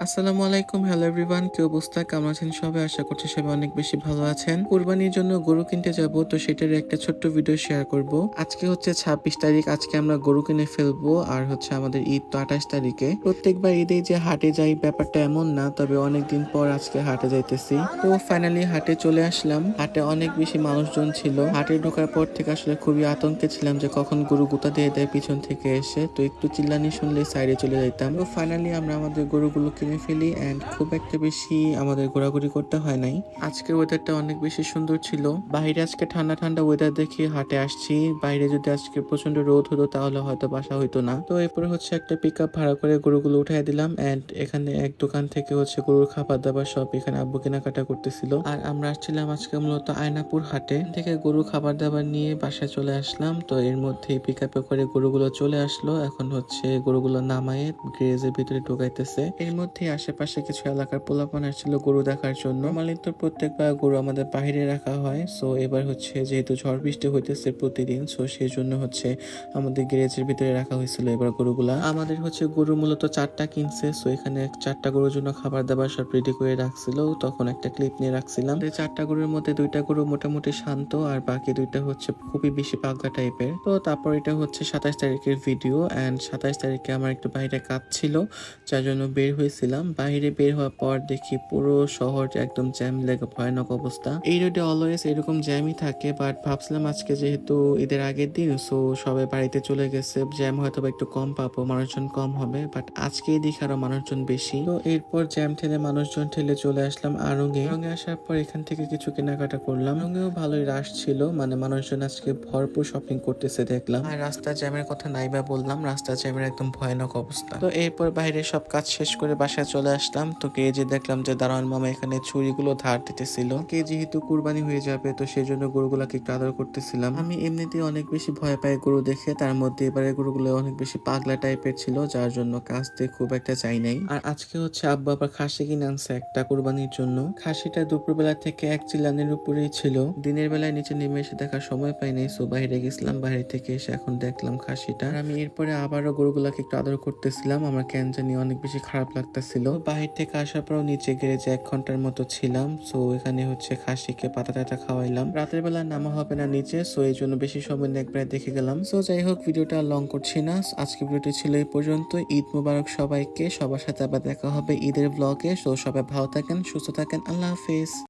আসসালামু আলাইকুম, hello everyone. কি অবস্থা, কেমন আছেন সবাই? আশা করছি সবাই অনেক বেশি ভালো আছেন। কুরবানির জন্য গরু কিনতে যাব, তো সেটারই একটা ছোট্ট ভিডিও শেয়ার করব। আজকে হচ্ছে 26 তারিখ, আজকে আমরা গরু কিনে ফেলবো। আর হচ্ছে আমাদের ঈদ তো 28 তারিখে। প্রত্যেকবার ঈদে যে হাটে যাই ব্যাপারটা এমন না, তবে অনেকদিন পর আজকে হাটে যাইতেছি। তো ফাইনালি হাটে চলে আসলাম। হাটে অনেক বেশি মানুষজন ছিল। হাটে ঢোকার পর থেকে আসলে খুবই আতঙ্কে ছিলাম যে কখন গরু গুতা দিয়ে দেয় পিছন থেকে এসে, তো একটু চিল্লানি শুনলে সাইডে চলে যাইতাম। তো ফাইনালি আমরা আমাদের গরুগুলো কিনে ফেলি এন্ড খুব একটা বেশি আমাদের ঘোরাঘুরি করতে হয় নাই। আজকের ওয়েদারটা অনেক বেশি সুন্দর ছিল। বাইরে আজকে ঠান্ডা ঠান্ডা ওয়েদার দেখে হাটে আসছি। বাইরে যদি আজকে প্রচন্ড রোদ হতো তাহলে হয়তো বাসা হইতো না। তো এরপরে হচ্ছে একটা পিক আপ ভাড়া করে গরুগুলো উঠাই দিলাম এন্ড এখানে এক দোকান থেকে হচ্ছে গরুর খাবার দাবার সব এখানে আব্বু কেনাকাটা করতেছিল। আর আমরা আসছিলাম আজকে মূলত আয়নাপুর হাটে থেকে গরু খাবার দাবার নিয়ে বাসায় চলে আসলাম। তো এর মধ্যে পিক আপে করে গরুগুলো চলে আসলো। এখন হচ্ছে গরুগুলো নামায়ে গ্যারেজের ভিতরে ঢোকাইতেছে। এর মধ্যে আশেপাশে কিছু এলাকার পোলাপান আসছিল গরু দেখার জন্য। নরমালি তো প্রত্যেকবার গরু আমাদের বাইরে রাখা হয়, সো এবার হচ্ছে যেহেতু ঝড় বৃষ্টি হইতেছে প্রতিদিন, সো সেই জন্য হচ্ছে আমাদের গ্যারেজের ভিতরে রাখা হয়েছিল এবার গরুগুলা। আমাদের হচ্ছে গরু মূলত 4টা কিনছে, সো এখানে 4টা গরুর জন্য খাবার দাবার সব রেডি করে রাখছিল। তখন একটা ক্লিপ নিয়ে রাখছিলাম। 4টা গরুর মধ্যে 2টা গরু মোটামুটি শান্ত আর বাকি 2টা হচ্ছে খুবই বেশি পাগলা টাইপের। তো তারপর এটা হচ্ছে 27 তারিখের ভিডিও এন্ড 27 তারিখে আমার একটু বাইরে কাজ ছিল, যার জন্য বের হয়েছিলাম। বাইরে বের হওয়ার পর দেখি পুরো শহর একদম জ্যাম লেগে ভয়ানক অবস্থা। এই রোডে অলওয়েজ এরকম জ্যামই থাকে, বাট ভাবছিলাম আজকে যেহেতু ঈদের আগের দিন, সো সবাই বাড়িতে চলে গেছে, জ্যাম হয়তো বা একটু কম পাবো, মানুষজন কম হবে, বাট আজকে দেখি আরো মানুষজন বেশি। তো এরপর জ্যাম ঠেলে মানুষজন ঠেলে চলে আসলাম আড়ং-এ। আড়ং-এ আসার পর এখান থেকে কিছু কেনাকাটা করলাম। আড়ং-এও ভালোই রাশ ছিল, মানে মানুষজন আজকে ভরপুর শপিং করতেছে দেখলাম। আর রাস্তা জ্যামের কথা নাইবা বললাম, রাস্তা জ্যামের একদম ভয়ানক অবস্থা। তো এরপর বাইরে সব কাজ শেষ করে বাসায় চলে আসলাম। তো যে দেখলাম যে দারোয়ান মামা এখানে ছুরিগুলো ধার দিতেছিল। যেহেতু কুরবানি হয়ে যাবে, তো সেই জন্য গরুগুলাকে একটু আদর করতেছিলাম। আমি এমনিতেই অনেক বেশি ভয় পাই গরু দেখে, তার মধ্যে এবারে গরুগুলো অনেক বেশি পাগলা টাইপের ছিল, যার জন্য কাছতে খুব একটা চাই নাই। আর আজকে হচ্ছে আব্বা আবার খাসি কিনে আনছে একটা কুরবানির জন্য। খাসিটা দুপুরবেলা থেকে এক চিলানের উপরেই ছিল। দিনের বেলায় নিচে নেমে এসে দেখার সময় পাই নাই, সো বাইরে গেছিলাম। বাইরে থেকে এসে এখন দেখলাম খাসিটা। আর আমি এরপরে আবারও গরুগুলাকে একটু আদর করতেছিলাম। আমার কেন জানি অনেক বেশি খারাপ লাগতেছিল। বাহির থেকে আসার পরও নিচে গ্যারেজে 1 ঘন্টার মতো ছিলাম। সো এখানে হচ্ছে খাসিকে পাতা টাতা খাওয়াইলাম। রাতের বেলা নামা হবে না নিচে, সো এই জন্য বেশি সময় একবারে দেখে গেলাম। সো যাই হোক, ভিডিওটা লং করছি না, আজকে ভিডিওটি ছিল এই পর্যন্ত। ঈদ মোবারক সবাইকে। সবার সাথে আবার দেখা হবে ঈদের ব্লগে। সো সবাই ভালো থাকেন, সুস্থ থাকেন, আল্লাহ হাফেজ।